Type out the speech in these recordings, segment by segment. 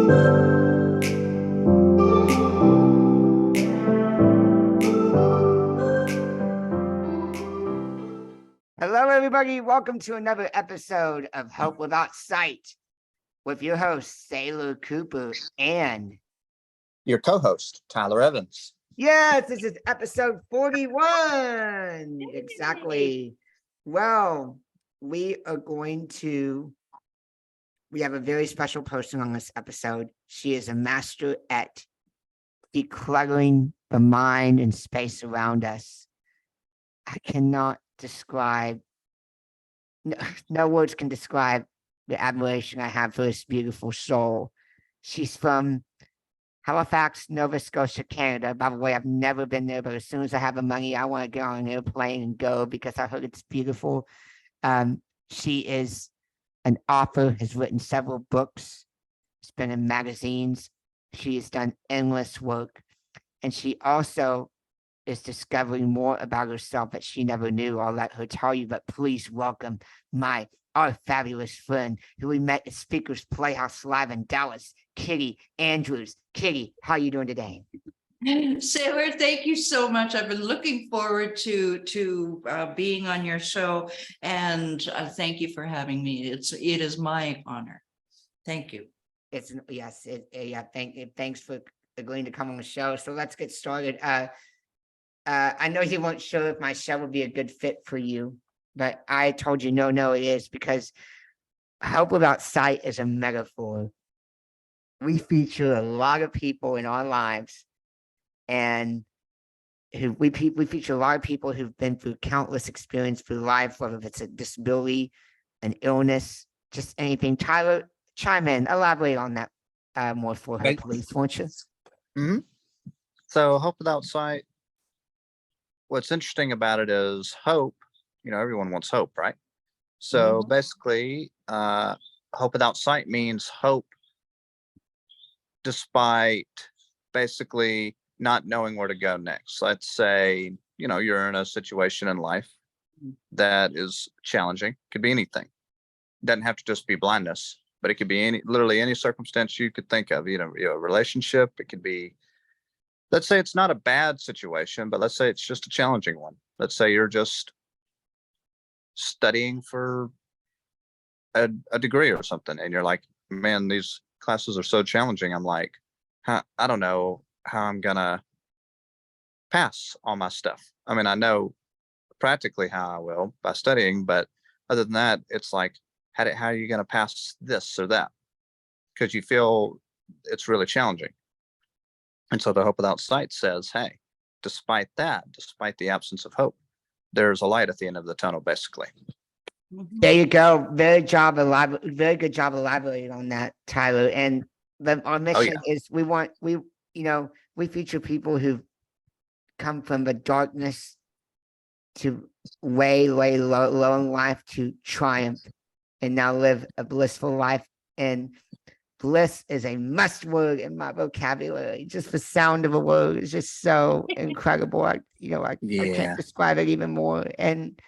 Hello, everybody. Welcome to another episode of Hope Without Sight with your host, Sailor Cooper, and your co-host, Tyler Evans. Yes, this is episode 41. Exactly. Well, we have a very special person on this episode. She is a master at decluttering the mind and space around us. I cannot describe, no words can describe the admiration I have for this beautiful soul. She's from Halifax, Nova Scotia, Canada. By the way, I've never been there, but as soon as I have the money, I want to get on an airplane and go because I heard it's beautiful. She is an author, has written several books, has been in magazines. She has done endless work, and she also is discovering more about herself that she never knew. I'll let her tell you, but please welcome our fabulous friend who we met at Speakers Playhouse Live in Dallas, Kitti Andrews. Kitti, how are you doing today? Sailor, thank you so much. I've been looking forward to being on your show, and thank you for having me. It is my honor. Thank you. Thanks for agreeing to come on the show. So let's get started. I know you weren't sure if my show would be a good fit for you, but I told you no, it is, because Help Without Sight is a metaphor. We feature a lot of people in our lives, and we feature a lot of people who've been through countless experience through life, whether it's a disability, an illness, just anything. Tyler, chime in, elaborate on that more for her, please, won't you? Mm-hmm. So Hope Without Sight, what's interesting about it is hope. Everyone wants hope, right? So basically, Hope Without Sight means hope despite basically not knowing where to go next. Let's say, you're in a situation in life that is challenging. Could be anything. Doesn't have to just be blindness, but it could be literally any circumstance you could think of. A relationship. It could be, let's say it's not a bad situation, but let's say it's just a challenging one. Let's say you're just studying for a degree or something, and you're like, man, these classes are so challenging. I'm like, I don't know how I'm gonna pass all my stuff. I mean, I know practically how I will by studying, but other than that, it's like, how are you gonna pass this or that? Because you feel it's really challenging. And so the Hope Without Sight says, hey, despite the absence of hope, there's a light at the end of the tunnel, basically. There you go. Very good job elaborating on that, Tyler. And our mission is we feature people who come from the darkness to way low in life to triumph and now live a blissful life. And bliss is a must word in my vocabulary. Just the sound of a word is just so incredible. I can't describe it even more. And,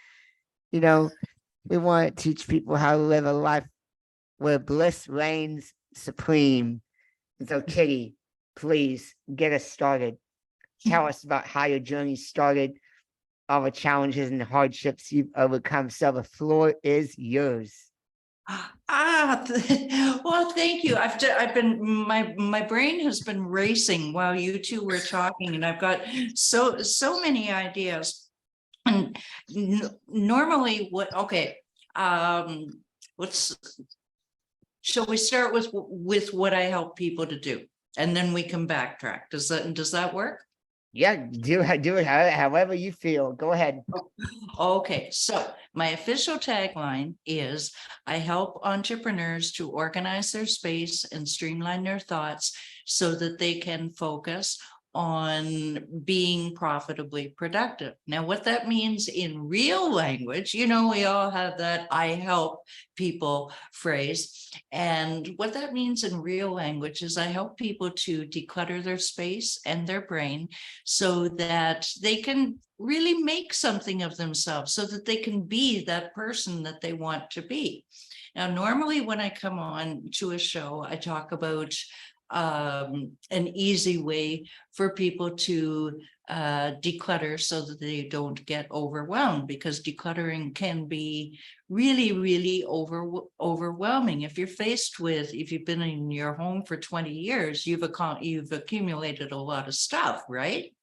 we want to teach people how to live a life where bliss reigns supreme. And so, Kitti, please get us started. Tell us about how your journey started, all the challenges and hardships you've overcome. So the floor is yours. Well, thank you. I've been my brain has been racing while you two were talking, and I've got so many ideas. And normally, shall we start with what I help people to do, and then we can backtrack? Does that work? Yeah, do it however you feel. Go ahead. Okay, so my official tagline is I help entrepreneurs to organize their space and streamline their thoughts so that they can focus on being profitably productive. Now, what that means in real language, we all have that I help people phrase. And what that means in real language is I help people to declutter their space and their brain so that they can really make something of themselves, so that they can be that person that they want to be. Now, normally when I come on to a show, I talk about an easy way for people to declutter so that they don't get overwhelmed, because decluttering can be really overwhelming. If you're faced with, if you've been in your home for 20 years, you've accumulated a lot of stuff, right?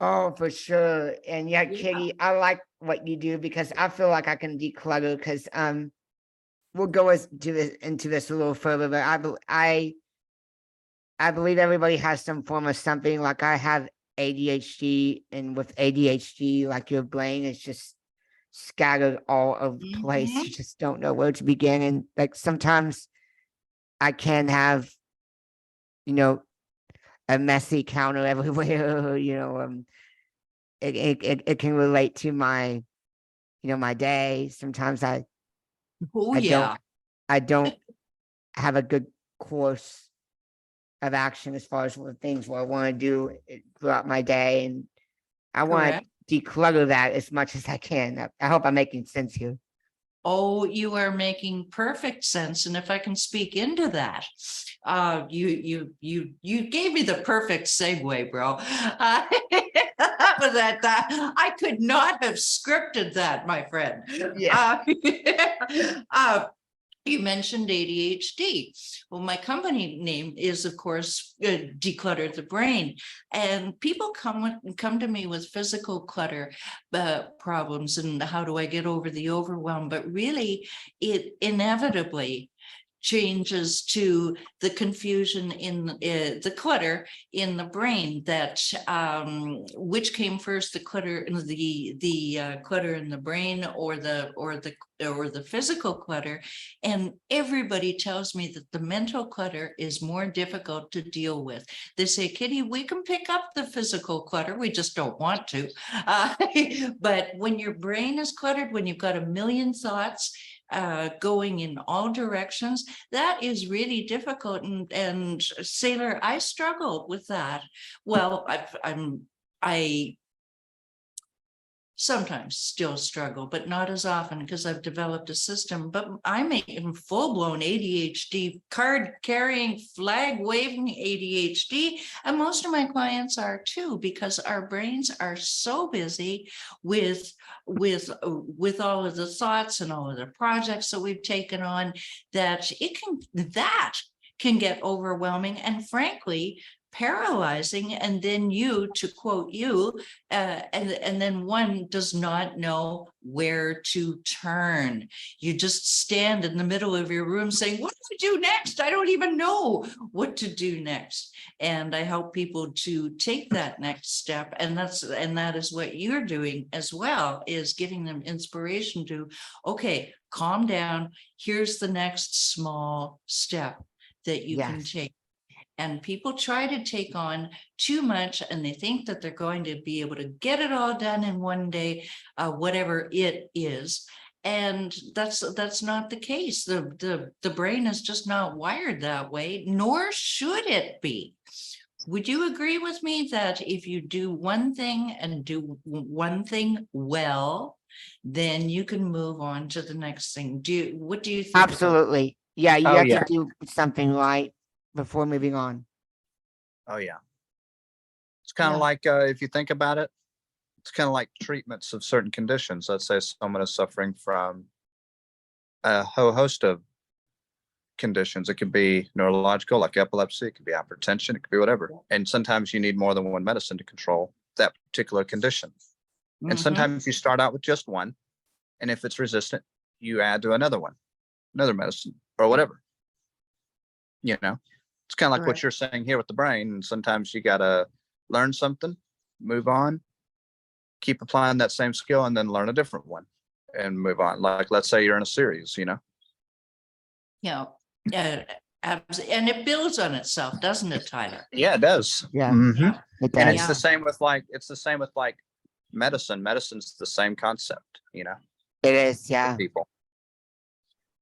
Oh, for sure. And yeah, Kitti, I like what you do because I feel like I can declutter because we'll go into this a little further, but I believe everybody has some form of something. Like I have ADHD, and with ADHD, like your brain is just scattered all over the place. You just don't know where to begin. And like sometimes I can have, a messy counter everywhere. It can relate to my, my day. Sometimes Oh, I yeah. don't have a good course of action as far as what things what I want to do throughout my day, and I want Correct. to declutter that as much as I can. I hope I'm making sense here. Oh, you are making perfect sense. And if I can speak into that, you gave me the perfect segue, bro. I could not have scripted that, my friend. Yeah. You mentioned ADHD. Well, my company name is, of course, Declutter the Brain. And people come to me with physical clutter problems and how do I get over the overwhelm? But really, it inevitably changes to the confusion in the clutter in the brain, that which came first, the clutter in the clutter in the brain or the physical clutter. And everybody tells me that the mental clutter is more difficult to deal with. They say, Kitti, we can pick up the physical clutter, we just don't want to. But when your brain is cluttered, when you've got a million thoughts going in all directions, that is really difficult. And Sailor, I struggle with that. Well, I sometimes still struggle, but not as often because I've developed a system. But I'm in full-blown ADHD, card-carrying, flag-waving ADHD, and most of my clients are too, because our brains are so busy with all of the thoughts and all of the projects that we've taken on, that can get overwhelming and frankly paralyzing. And then to quote you, and then one does not know where to turn. You just stand in the middle of your room saying, what do I do next? I don't even know what to do next. And I help people to take that next step. And that is what you're doing as well, is giving them inspiration to, okay, calm down. Here's the next small step that you can take. And people try to take on too much, and they think that they're going to be able to get it all done in one day, whatever it is. And that's not the case. The brain is just not wired that way, nor should it be. Would you agree with me that if you do one thing and do one thing well, then you can move on to the next thing? What do you think? Absolutely. Yeah, you Oh, have yeah. to do something right before moving on. Oh, yeah. It's kind of like, if you think about it, it's kind of like treatments of certain conditions. Let's say someone is suffering from a whole host of conditions. It could be neurological, like epilepsy. It could be hypertension. It could be whatever. And sometimes you need more than one medicine to control that particular condition. And sometimes you start out with just one. And if it's resistant, you add to another one, another medicine or whatever. It's kind of like what you're saying here with the brain. And sometimes you got to learn something, move on, keep applying that same skill, and then learn a different one and move on. Like, let's say you're in a series, Yeah. And it builds on itself, doesn't it, Tyler? Yeah, it does. Yeah. And it's the same with like medicine. Medicine's the same concept, It is, yeah. people.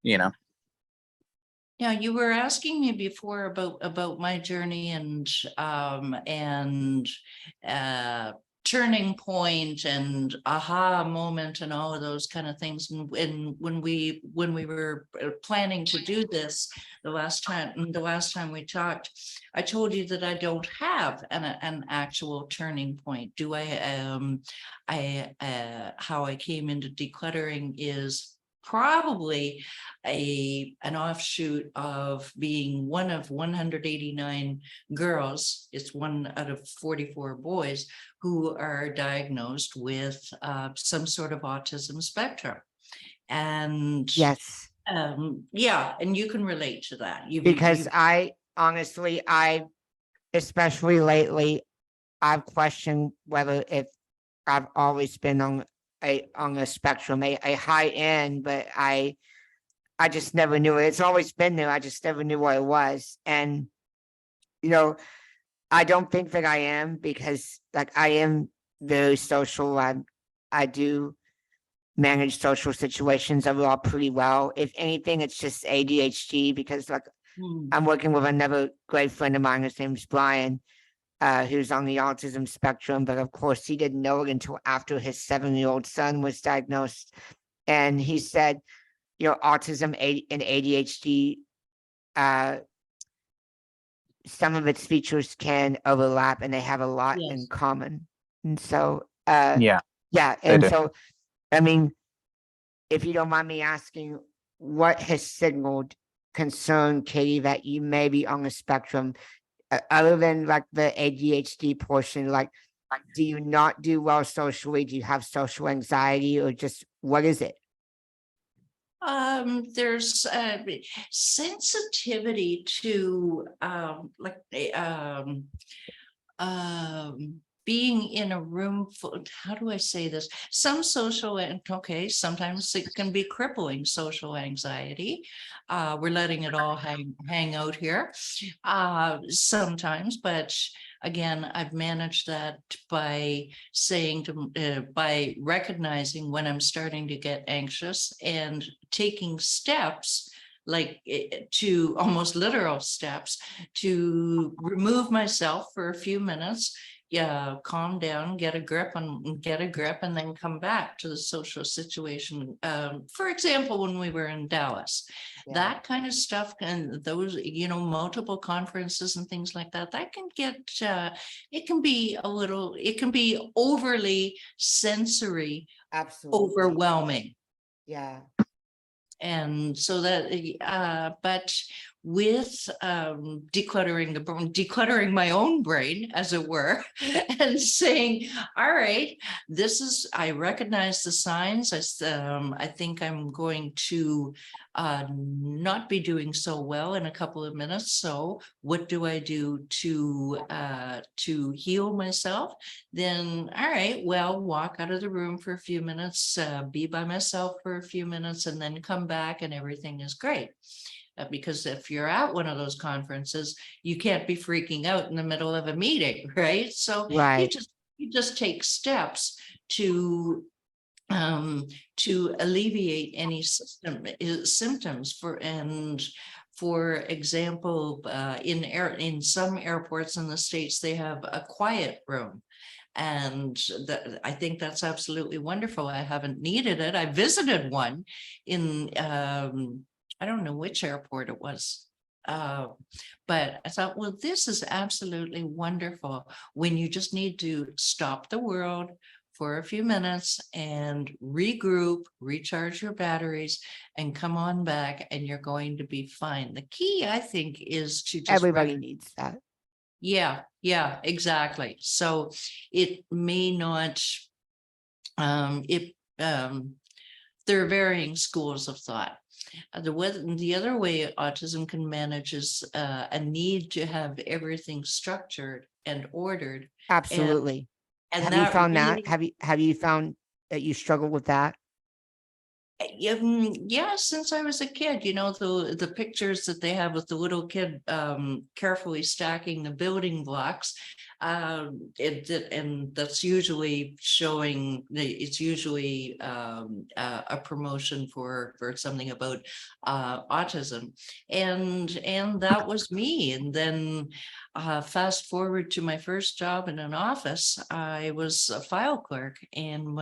Yeah, you were asking me before about my journey and turning point and aha moment and all of those kind of things. And when we were planning to do this the last time we talked, I told you that I don't have an actual turning point. Do how I came into decluttering is probably an offshoot of being one of 189 girls. It's one out of 44 boys who are diagnosed with some sort of autism spectrum. And Yes, yeah, and you can relate to that. because I honestly, especially lately, I've questioned whether if I've always been on a spectrum, a high end, but I just never knew it. It's always been there. I just never knew what it was. And, I don't think that I am, because like I am very social. I do manage social situations overall pretty well. If anything, it's just ADHD, because like I'm working with another great friend of mine. His name's Brian, who's on the autism spectrum, but of course he didn't know it until after his 7-year-old son was diagnosed. And he said, autism and ADHD, some of its features can overlap, and they have a lot in common. And so, Yeah. And do. so, I mean, if you don't mind me asking, what has signaled concern, Kitti, that you may be on the spectrum, other than like the ADHD portion? Like, do you not do well socially? Do you have social anxiety, or just what is it? There's sensitivity to being in a room full. How do I say this? Some social, and okay, sometimes it can be crippling social anxiety. We're letting it all hang out here sometimes, but again, I've managed that by saying by recognizing when I'm starting to get anxious and taking steps, like to almost literal steps, to remove myself for a few minutes, calm down, get a grip, and then come back to the social situation. For example, when we were in Dallas, that kind of stuff, and those, multiple conferences and things like that, that can get, it can be overly sensory, Absolutely. overwhelming. Yeah. And so that, but with decluttering my own brain, as it were, and saying, all right, I recognize the signs. I think I'm going to not be doing so well in a couple of minutes. So what do I do to heal myself? Then, all right, well, walk out of the room for a few minutes, be by myself for a few minutes, and then come back and everything is great. Because if you're at one of those conferences, you can't be freaking out in the middle of a meeting, right? So Right. you just take steps to alleviate any symptoms. For example, in some airports in the States, they have a quiet room. And I think that's absolutely wonderful. I haven't needed it. I visited one in, I don't know which airport it was. But I thought, well, this is absolutely wonderful when you just need to stop the world for a few minutes and regroup, recharge your batteries, and come on back, and you're going to be fine. The key, I think, is to just Everybody needs that. Yeah, exactly. So it may not, there are varying schools of thought. The other way autism can manage is a need to have everything structured and ordered. Absolutely. And have you found really, that? Have you found that you struggle with that? Yeah, since I was a kid, the pictures that they have with the little kid carefully stacking the building blocks, and that's usually showing, it's usually a promotion for something about autism, and that was me. And then fast forward to my first job in an office, I was a file clerk, and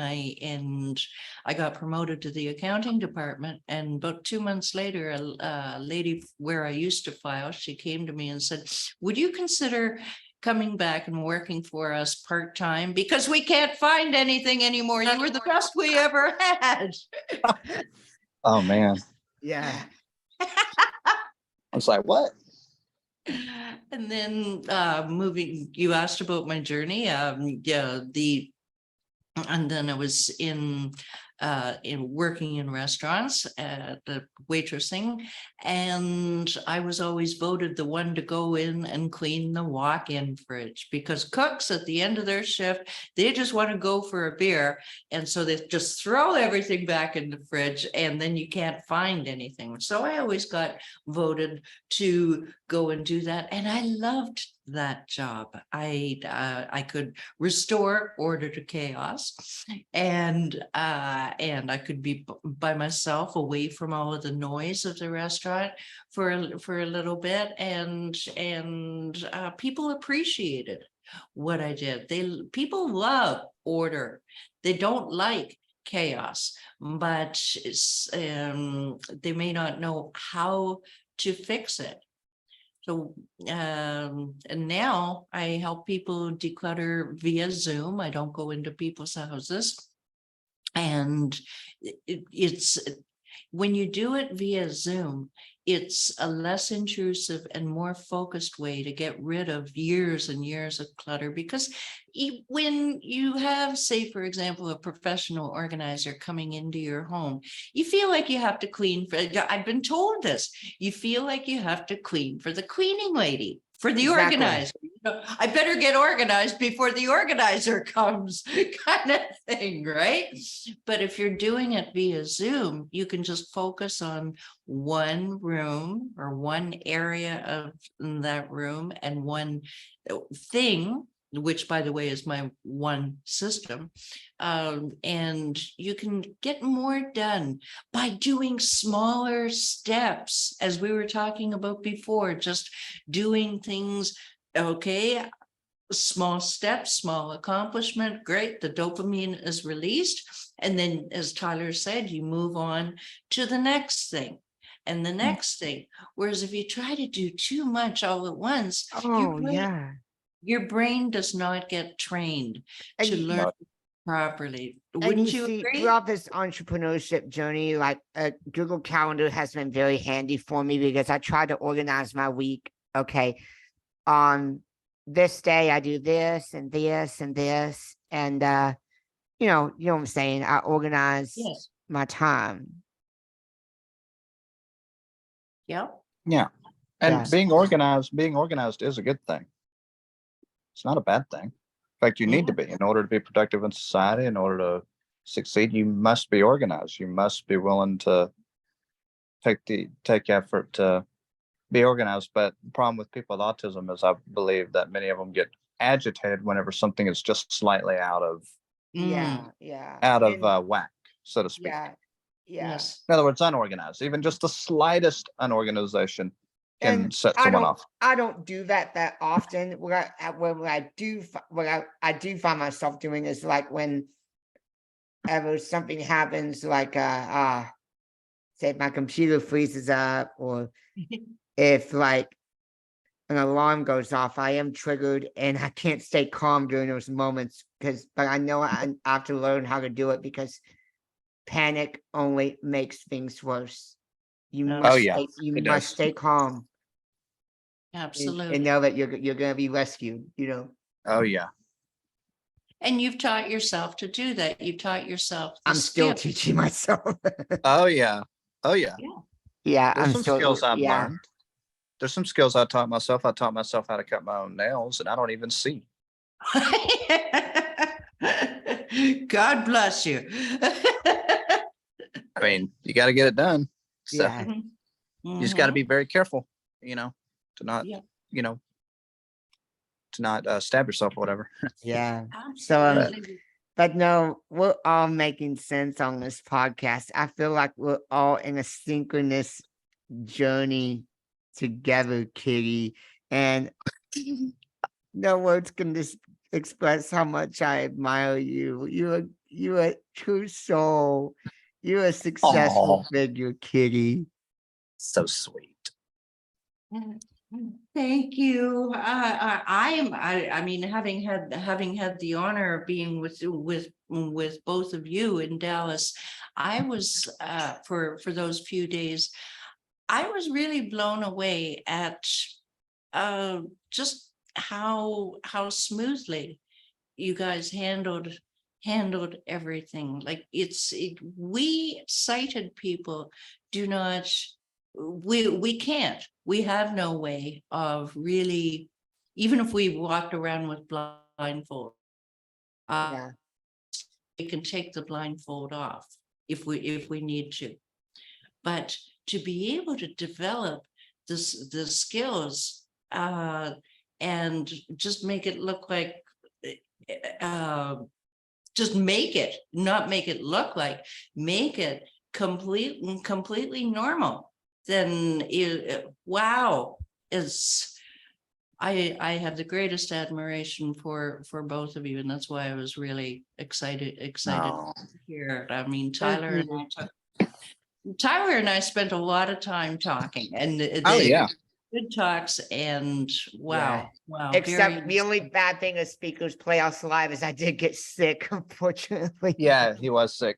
I got promoted to the accounting department. And about 2 months later, a lady where I used to file, she came to me and said, "Would you consider coming back and working for us part-time? Because we can't find anything anymore. You were the best we ever had." Oh man. Yeah. I was like, what? And then you asked about my journey. And then I was in working in restaurants at the waitressing, and I was always voted the one to go in and clean the walk-in fridge, because cooks at the end of their shift, they just want to go for a beer, and so they just throw everything back in the fridge, and then you can't find anything. So I always got voted to go and do that, and I loved that job. I could restore order to chaos, and I could be by myself, away from all of the noise of the restaurant for a little bit, and people appreciated what I did. People love order. They don't like chaos, but they may not know how to fix it. So, and now I help people declutter via Zoom. I don't go into people's houses. And it's when you do it via Zoom, it's a less intrusive and more focused way to get rid of years and years of clutter. Because when you have, say, for example, a professional organizer coming into your home, you feel like you have to clean for, I've been told this, you feel like you have to clean for the cleaning lady, for the Exactly. organizer. I better get organized before the organizer comes, kind of thing, right? But if you're doing it via Zoom, you can just focus on one room or one area of that room and one thing, which, by the way, is my one system. And you can get more done by doing smaller steps, as we were talking about before, just doing things. Okay, small steps, small accomplishment, great, the dopamine is released, and then, as Tyler said, you move on to the next thing and the next thing. Whereas if you try to do too much all at once, Oh, yeah. your brain does not get trained And to you- learn properly. And Wouldn't you you see, agree? throughout this entrepreneurship journey, like Google Calendar has been very handy for me, because I try to organize my week. Okay, on this day I do this and this and this, and you know what I'm saying. I organize Yes. my time. Yep. Yeah. And Yeah. being organized is a good thing. It's not a bad thing. In fact, you need to be, in order to be productive in society, in order to succeed, you must be organized. You must be willing to take effort to be organized. But the problem with people with autism is, I believe that many of them get agitated whenever something is just slightly out of Yeah. Yeah. whack, so to speak. Yeah. Yeah. Yes. In other words, unorganized. Even just the slightest unorganization can And set someone off. I don't do that often. What I do find myself doing is, like, whenever something happens, like say my computer freezes up, or if like an alarm goes off, I am triggered and I can't stay calm during those moments, but I know I have to learn how to do it, because panic only makes things worse. You Oh, must yeah, you it must does. stay calm absolutely. and know that you're gonna be rescued, Oh yeah. And you've taught yourself to do that. You've taught yourself the I'm still skill. teaching myself. Oh yeah. Oh yeah. Yeah, There's I'm some still, skills I've yeah. learned. There's some skills I taught myself. I taught myself how to cut my own nails, and I don't even see. God bless you. I mean, you got to get it done. So Yeah. you just got to be very careful, to not, Yeah. to not stab yourself or whatever. Yeah. Absolutely. But no, we're all making sense on this podcast. I feel like we're all in a synchronous journey together, Kitti. And no words can express how much I admire you. You're a true soul. You're a successful Oh, figure, Kitti. so sweet. Thank you. I mean, having had the honor of being with both of you in Dallas, I was for those few days, I was really blown away at just how smoothly you guys handled everything. Like we sighted people do not, we can't, we have no way of really, even if we walked around with blindfold, Yeah. we can take the blindfold off if we need to. But to be able to develop the skills and just make it look like uh, just make it, not make it look like, make it completely normal, then wow, is I have the greatest admiration for both of you, and that's why I was really excited Oh, to hear it. I mean, Thank Tyler you. and I spent a lot of time talking, and oh they yeah. good talks, and Yeah. wow, Except very the only bad thing of Speakers Playoffs Live is I did get sick, unfortunately. Yeah, he was sick.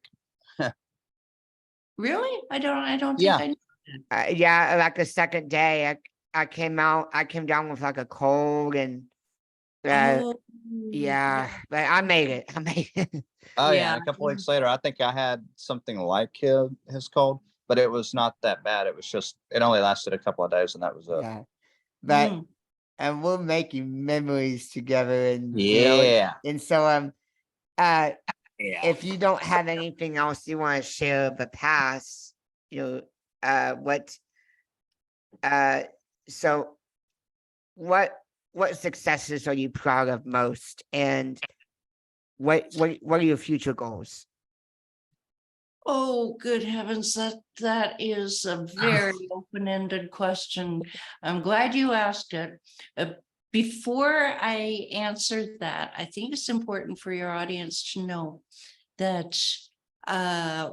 really. I don't think Yeah. I knew Yeah, like the second day, I came down with like a cold and that. uh, Oh, yeah, but I made it. I made it. Oh yeah. yeah. And a couple weeks later, I think I had something like his cold, but it was not that bad. It was just it only lasted a couple of days, and that was it. Yeah, but Mm. and we're making memories together, and Yeah. and so uh, Yeah. if you don't have anything else you want to share of the past, what uh, so what successes are you proud of most, and what are your future goals? Oh, good heavens, that is a very open-ended question. I'm glad you asked it. Before I answer that, I think it's important for your audience to know that uh,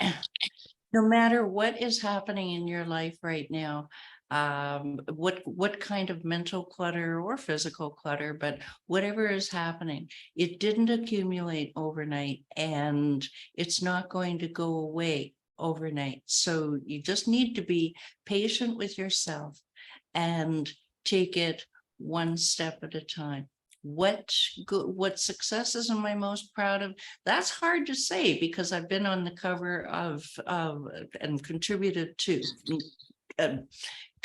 no matter what is happening in your life right now, what kind of mental clutter or physical clutter, but whatever is happening, it didn't accumulate overnight, and it's not going to go away overnight. So you just need to be patient with yourself and take it one step at a time. What successes am I most proud of? That's hard to say, because I've been on the cover of and contributed to.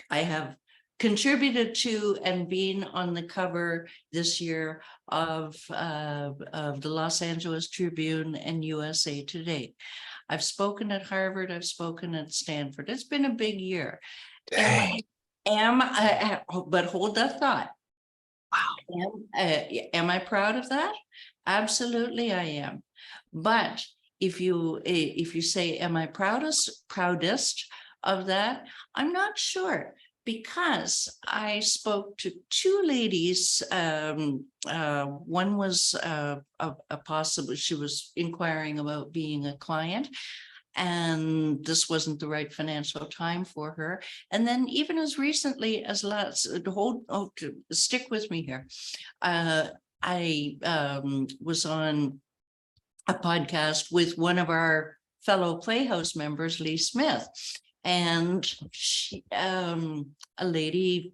I have contributed to and been on the cover this year of the Los Angeles Tribune and USA Today. I've spoken at Harvard. I've spoken at Stanford. It's been a big year. Dang. But hold that thought. Wow. Am I proud of that? Absolutely, I am. But if you say, am I proudest of that? I'm not sure, because I spoke to two ladies. One was a possible, she was inquiring about being a client, and this wasn't the right financial time for her. And then even as recently as stick with me here. I was on a podcast with one of our fellow Playhouse members, Lee Smith, and she, a lady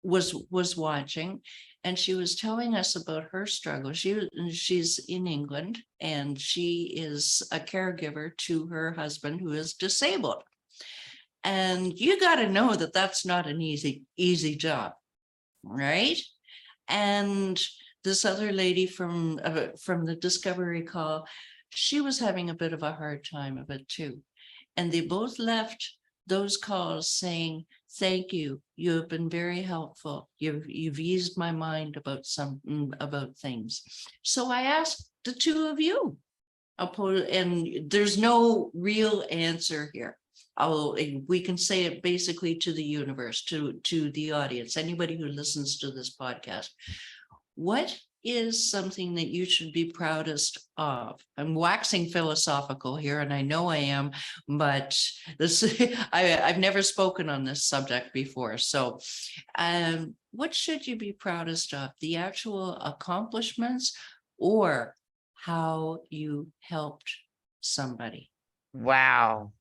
was watching, and she was telling us about her struggle. She's in England, and she is a caregiver to her husband, who is disabled. And you got to know that that's not an easy job, right? And this other lady from the Discovery call, she was having a bit of a hard time of it too. And they both left those calls saying, thank you. You have been very helpful. You've eased my mind about things. So I asked the two of you, and there's no real answer here. we can say it basically to the universe, to the audience, anybody who listens to this podcast. What is something that you should be proudest of? I'm waxing philosophical here, and I know I am, but this I've never spoken on this subject before. So what should you be proudest of? The actual accomplishments or how you helped somebody? Wow.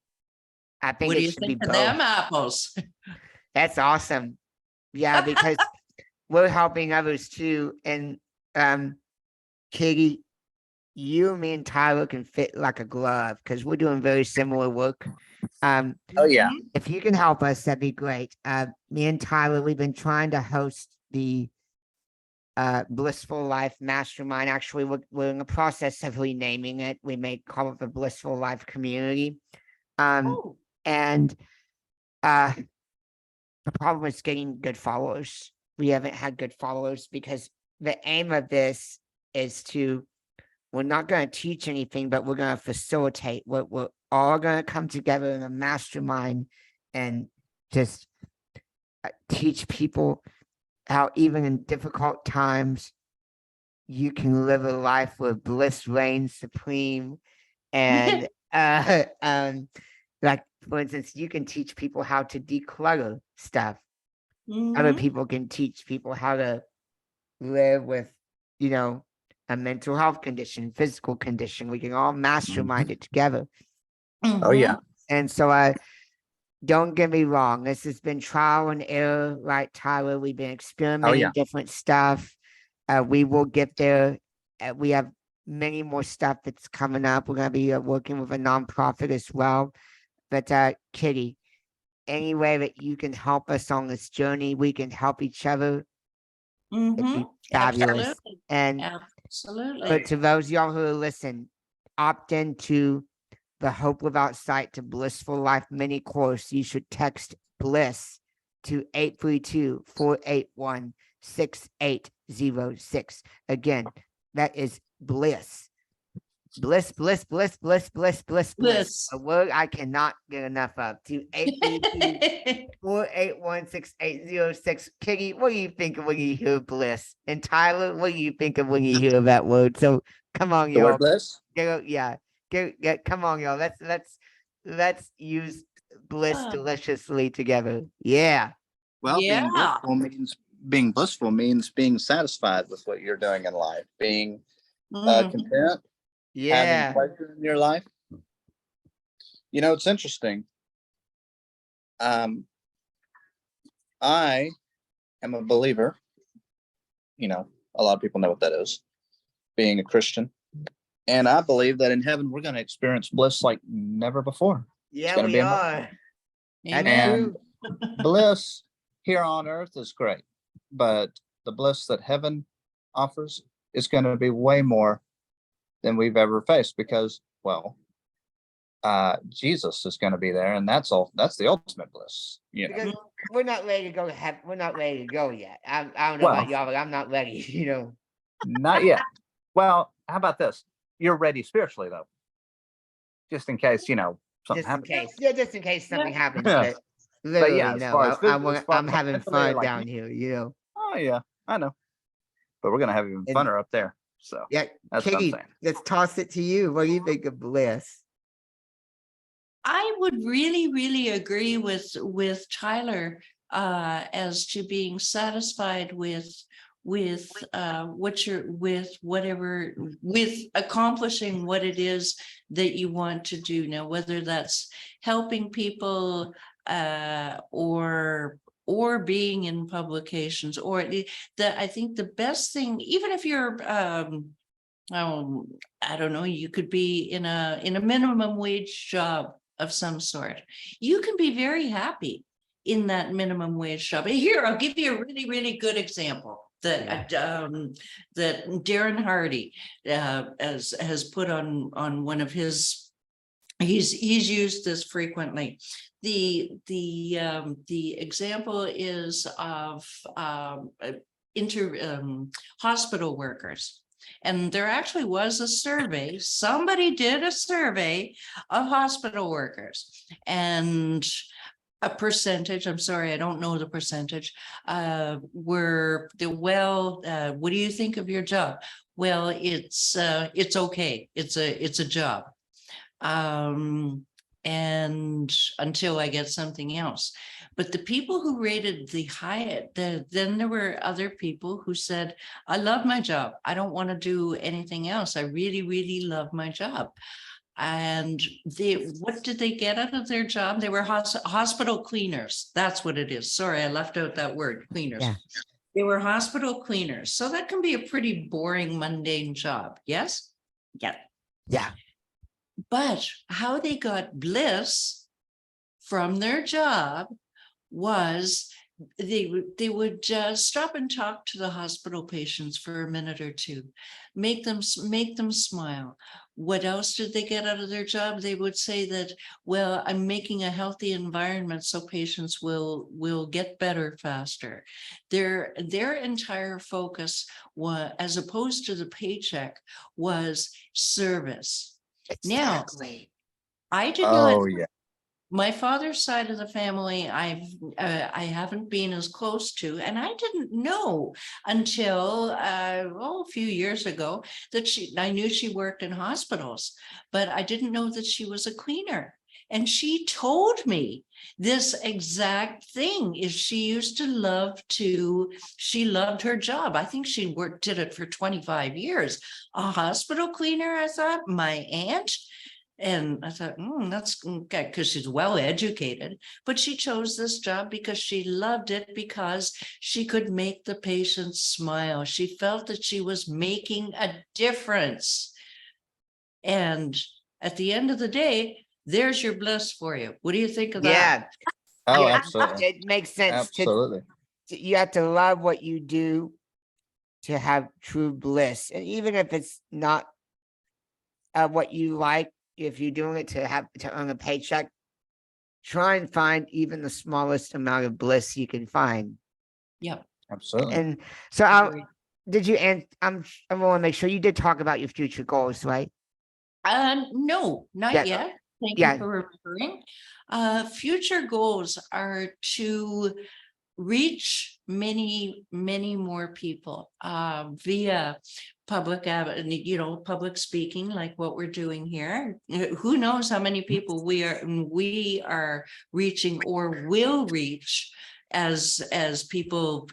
I think What do it you should be think of both. them apples? That's awesome. Yeah, because we're helping others too. And Kitti, you, me, and Tyler can fit like a glove because we're doing very similar work. Oh yeah. If you can help us, that'd be great. Me and Tyler, we've been trying to host the Blissful Life Mastermind. Actually, we're in the process of renaming it. We may call it the Blissful Life Community. And the problem is getting good followers. We haven't had good followers because the aim of this is we're not going to teach anything, but we're going to facilitate. We're all going to come together in a mastermind and just teach people how even in difficult times, you can live a life where bliss reigns supreme. And like, for instance, you can teach people how to declutter stuff. Other people can teach people how to live with, a mental health condition, physical condition. We can all mastermind it together. Oh yeah. And so don't get me wrong. This has been trial and error, right, Tyler? We've been experimenting different stuff. We will get there. We have many more stuff that's coming up. We're going to be working with a nonprofit as well. But Kitti, any way that you can help us on this journey, we can help each other. It'd be fabulous. Absolutely. And Absolutely. but to those of y'all who listen, opt into the Hope Without Sight to Blissful Life mini course. You should text BLISS to 832-481-6806. Again, that is bliss. Bliss. A word I cannot get enough of. To 832-481-6806. Kitti, what do you think of when you hear bliss? And Tyler, what do you think of when you hear that word? So come on, The y'all. word bliss? Come on, y'all. Let's use bliss deliciously together. Yeah. Well, Yeah. being blissful means being satisfied with what you're doing in life, being content, having pleasure in your life. It's interesting. I am a believer. A lot of people know what that is, being a Christian. And I believe that in heaven, we're going to experience bliss like never before. Yeah, we are. Amen. And bliss here on earth is great, but the bliss that heaven offers is going to be way more than we've ever faced because, Jesus is going to be there, and that's the ultimate bliss. Because we're not ready to go. We're not ready to go yet. I don't know about y'all, but I'm not ready. Not yet. Well, how about this? You're ready spiritually, though, just in case something happens. Just in case something happens. But literally, I'm having fun down here. Oh yeah, I know. But we're gonna have even funner up there. So yeah, that's Kitti, what I'm saying. Let's toss it to you. What do you think of bliss? I would really, really agree with Tyler as to being satisfied with accomplishing what it is that you want to do. Now, whether that's helping people or being in publications, or I think the best thing, even if you're I don't know, you could be in a minimum wage job of some sort. You can be very happy in that minimum wage job. Here, I'll give you a really, really good example that Darren Hardy has put on one of his. He's used this frequently. The example is of hospital workers. And there actually was a survey. Somebody did a survey of hospital workers, and a percentage, I'm sorry, I don't know the percentage, were the, well, what do you think of your job? Well, it's okay. It's a job. And until I get something else. But the people who rated the highest, then there were other people who said, I love my job. I don't want to do anything else. I really, really love my job. And what did they get out of their job? They were hospital cleaners. That's what it is. Sorry, I left out that word, cleaners. Yeah. They were hospital cleaners. So that can be a pretty boring, mundane job. Yes? Yeah. Yeah. But how they got bliss from their job was they would stop and talk to the hospital patients for a minute or two, make them smile. What else did they get out of their job? They would say that, well, I'm making a healthy environment so patients will get better faster. Their entire focus was, as opposed to the paycheck, was service. Exactly. Now, I did not. Oh yeah. My father's side of the family, I haven't been as close to, and I didn't know until a few years ago that I knew she worked in hospitals, but I didn't know that she was a cleaner. And she told me this exact thing is she loved her job. I think she did it for 25 years. A hospital cleaner, I thought, my aunt. And I thought, that's okay, because she's well educated, but she chose this job because she loved it, because she could make the patients smile. She felt that she was making a difference. And at the end of the day, there's your bliss for you. What do you think of that? Yeah. Oh, Yeah, absolutely. it makes sense. Absolutely. You have to love what you do to have true bliss. And even if it's not what you like, if you're doing it to earn a paycheck, try and find even the smallest amount of bliss you can find. Yeah. Absolutely. And so I want to make sure you did talk about your future goals, right? No, not Yeah. yet. Thank Yeah. you for remembering. Future goals are to reach many, many more people via public speaking, like what we're doing here. Who knows how many people we are reaching or will reach as people,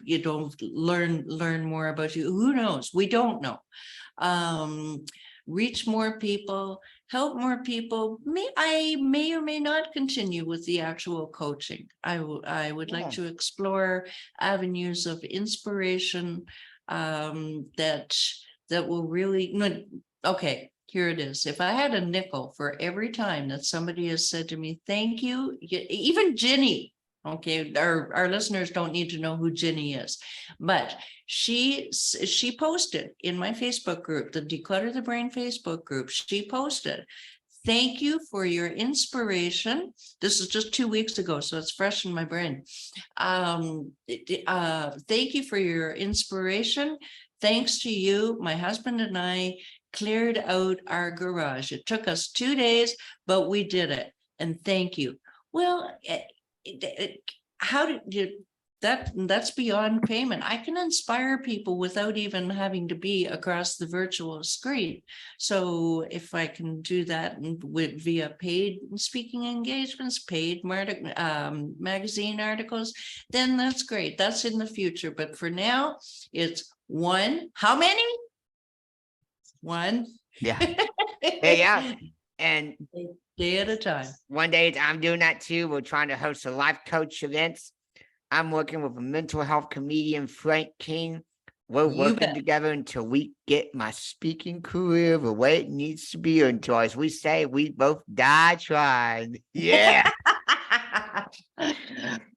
learn more about you. Who knows? We don't know. Reach more people, help more people. I may or may not continue with the actual coaching. I would like to explore avenues of inspiration that will really, okay, here it is. If I had a nickel for every time that somebody has said to me, thank you, even Ginny. Okay, our listeners don't need to know who Ginny is, but she posted in my Facebook group, the Declutter the Brain Facebook group. She posted, thank you for your inspiration. This is just 2 weeks ago, so it's fresh in my brain. Thank you for your inspiration. Thanks to you, my husband and I cleared out our garage. It took us 2 days, but we did it. And thank you. Well, how did you, that's beyond payment. I can inspire people without even having to be across the virtual screen. So if I can do that via paid speaking engagements, paid magazine articles, then that's great. That's in the future. But for now, it's one. How many? One. Yeah. Yeah. And day at a time. One day I'm doing that too. We're trying to host a life coach events. I'm working with a mental health comedian, Frank King. We're working together until we get my speaking career the way it needs to be, until, as we say, we both die trying. Yeah.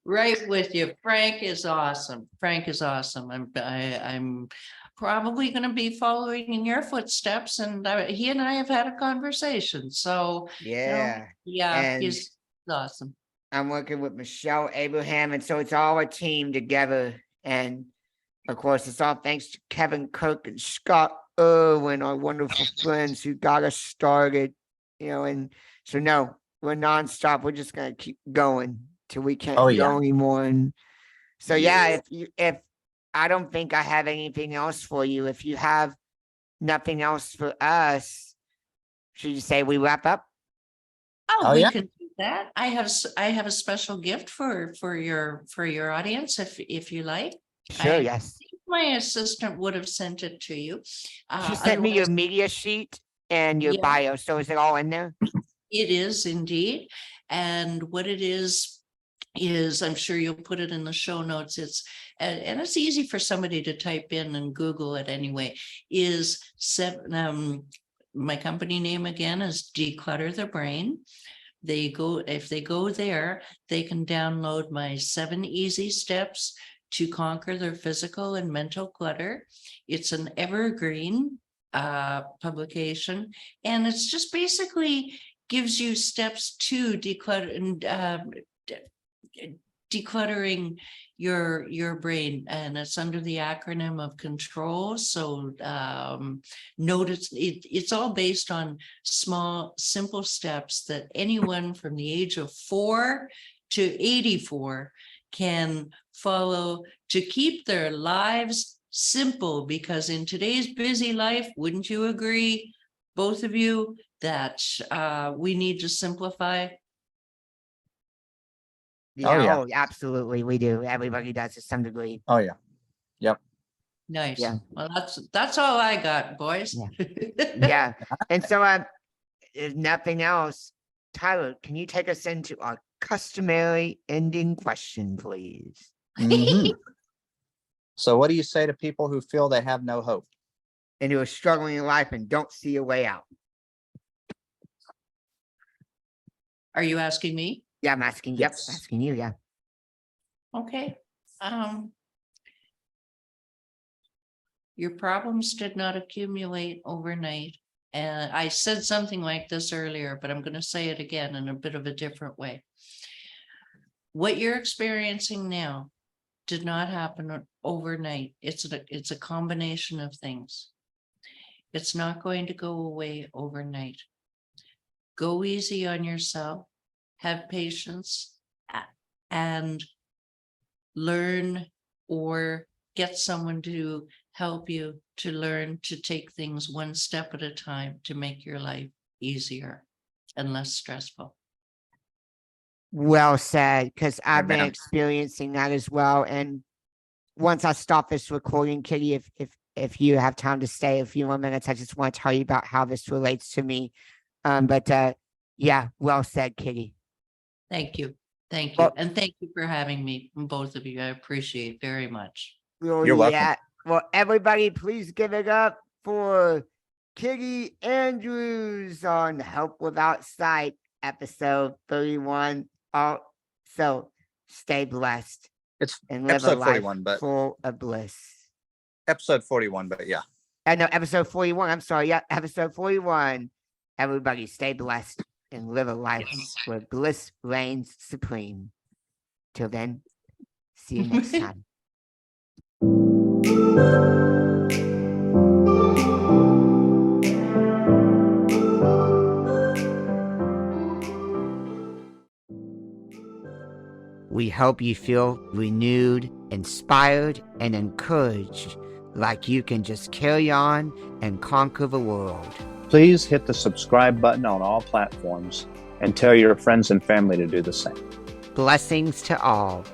Right with you. Frank is awesome. Frank is awesome. I'm probably going to be following in your footsteps, and he and I have had a conversation. So yeah, and he's awesome. I'm working with Michelle Abraham, and so it's all a team together. And of course, it's all thanks to Kevin Kirk and Scott Erwin, our wonderful friends who got us started, and so no, we're nonstop. We're just gonna keep going till we can't go anymore. And so if I don't think I have anything else for you, if you have nothing else for us, should you say we wrap up? We can do that. I have a special gift for your audience if you like. Sure, yes. My assistant would have sent it to you. She sent me your media sheet and your bio. So is it all in there? It is indeed. And what it is I'm sure you'll put it in the show notes. And it's easy for somebody to type in and Google it anyway, my company name again is Declutter the Brain. If they go there, they can download my 7 easy steps to conquer their physical and mental clutter. It's an evergreen publication, and it's just basically gives you steps to decluttering your brain, and it's under the acronym of control. So notice it's all based on small, simple steps that anyone from the age of 4 to 84 can follow to keep their lives simple, because in today's busy life, wouldn't you agree, both of you, that we need to simplify? Yeah, absolutely. We do. Everybody does to some degree. Oh, yeah. Yep. Nice. Yeah. Well, that's all I got, boys. Yeah. And so if nothing else, Tyler, can you take us into our customary ending question, please? Mhm. So what do you say to people who feel they have no hope? And who are struggling in life and don't see a way out? Are you asking me? Yeah, I'm asking. Yes. Yep, asking you. Yeah. Okay. Your problems did not accumulate overnight. And I said something like this earlier, but I'm going to say it again in a bit of a different way. What you're experiencing now did not happen overnight. It's a combination of things. It's not going to go away overnight. Go easy on yourself, have patience, and learn or get someone to help you to learn to take things one step at a time to make your life easier and less stressful. Well said, because I've been Amen. experiencing that as well. And once I stop this recording, Kitti, if you have time to stay a few more minutes, I just want to tell you about how this relates to me. Yeah, well said, Kitti. Thank you. Thank you. Well, and thank you for having me, both of you. I appreciate it very much. You're welcome. Well, everybody, please give it up for Kitti Andrews on Help Without Sight, episode 31. So stay blessed. It's and live episode a life 41, but full of bliss. Episode 41, but yeah. No, episode 41. I'm sorry. Yeah, episode 41. Everybody stay blessed and live a life where bliss reigns supreme. Till then, see you next time. We hope you feel renewed, inspired, and encouraged, like you can just carry on and conquer the world. Please hit the subscribe button on all platforms and tell your friends and family to do the same. Blessings to all.